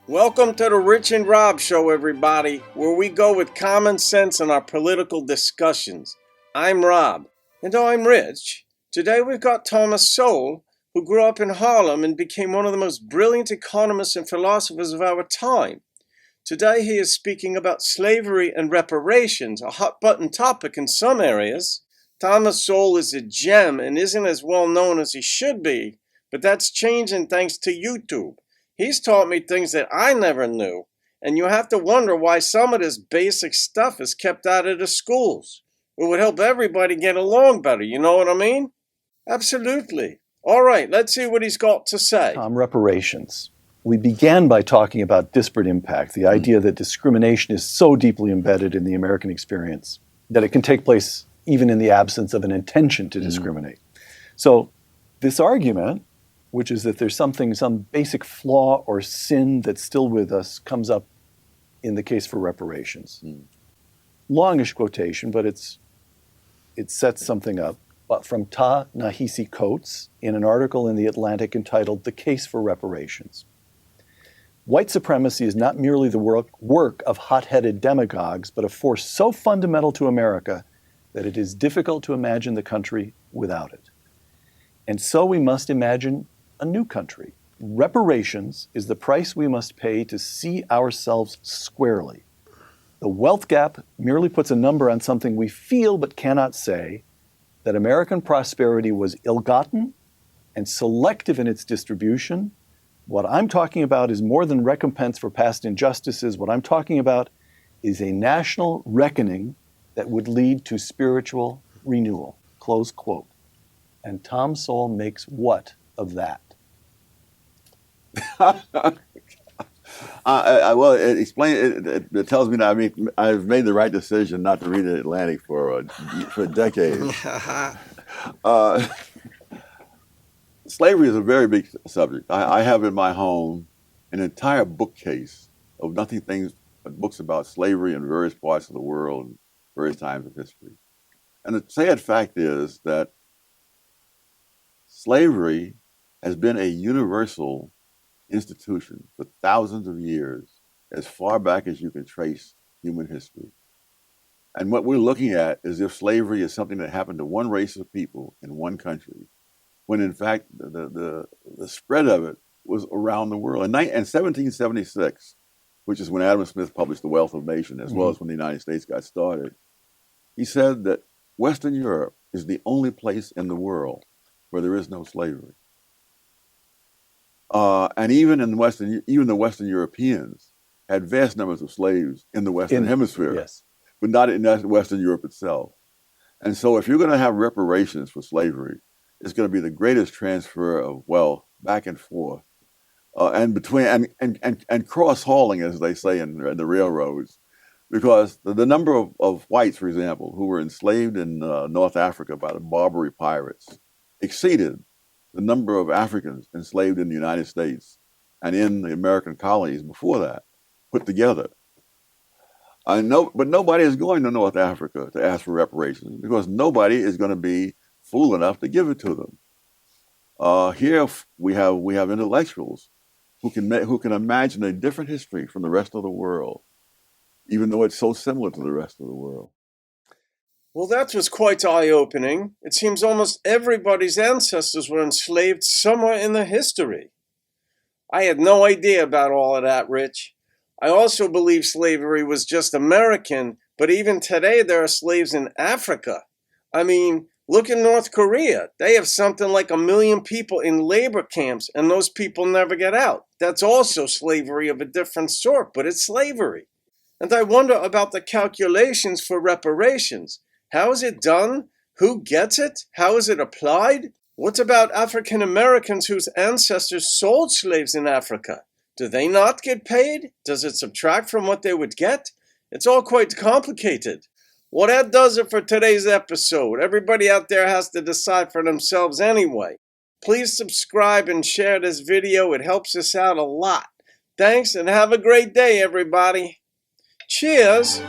Welcome to the Rich and Rob Show, everybody, where we go with common sense in our political discussions. I'm Rob. And I'm Rich. Today we've got Thomas Sowell, who grew up in Harlem and became one of the most brilliant economists and philosophers of our time. Today he is speaking about slavery and reparations, a hot-button topic in some areas. Thomas Sowell is a gem and isn't as well known as he should be, but that's changing thanks to YouTube. He's taught me things that I never knew, and you have to wonder why some of this basic stuff is kept out of the schools. It would help everybody get along better, you know what I mean? Absolutely. All right, let's see what he's got to say. Reparations. We began by talking about disparate impact, the idea that discrimination is so deeply embedded in the American experience that it can take place even in the absence of an intention to discriminate. So this argument, which is that there's some basic flaw or sin that's still with us, comes up in the case for reparations. Longish quotation, but it sets something up. But from Ta-Nehisi Coates in an article in The Atlantic entitled "The Case for Reparations." White supremacy is not merely the work of hot-headed demagogues, but a force so fundamental to America that it is difficult to imagine the country without it. And so we must imagine a new country. Reparations is the price we must pay to see ourselves squarely. The wealth gap merely puts a number on something we feel but cannot say, that American prosperity was ill-gotten and selective in its distribution. What I'm talking about is more than recompense for past injustices. What I'm talking about is a national reckoning that would lead to spiritual renewal. Close quote. And Tom Sowell makes what of that? Well, it tells me that I've made the right decision not to read the Atlantic for decades. Slavery is a very big subject. I have in my home an entire bookcase of nothing but books about slavery in various parts of the world and various times of history. And the sad fact is that slavery has been a universal institution for thousands of years, as far back as you can trace human history. And what we're looking at is if slavery is something that happened to one race of people in one country, when in fact the spread of it was around the world. In 1776, which is when Adam Smith published The Wealth of Nations, as well as when the United States got started, he said that Western Europe is the only place in the world where there is no slavery. And even the Western Europeans had vast numbers of slaves in the Western Hemisphere, yes, but not in Western Europe itself. And so if you're going to have reparations for slavery, it's going to be the greatest transfer of wealth back and forth, and between and cross hauling, as they say in the railroads, because the number of whites, for example, who were enslaved in North Africa by the Barbary pirates exceeded the number of Africans enslaved in the United States and in the American colonies before that, put together. But nobody is going to North Africa to ask for reparations because nobody is going to be fool enough to give it to them. Here we have intellectuals who can imagine a different history from the rest of the world, even though it's so similar to the rest of the world. Well, that was quite eye-opening. It seems almost everybody's ancestors were enslaved somewhere in the history. I had no idea about all of that, Rich. I also believe slavery was just American, but even today there are slaves in Africa. I mean, look in North Korea. They have something like 1 million people in labor camps, and those people never get out. That's also slavery of a different sort, but it's slavery. And I wonder about the calculations for reparations. How is it done? Who gets it? How is it applied? What about African Americans whose ancestors sold slaves in Africa? Do they not get paid? Does it subtract from what they would get? It's all quite complicated. Well, that does it for today's episode. Everybody out there has to decide for themselves anyway. Please subscribe and share this video. It helps us out a lot. Thanks and have a great day, everybody. Cheers!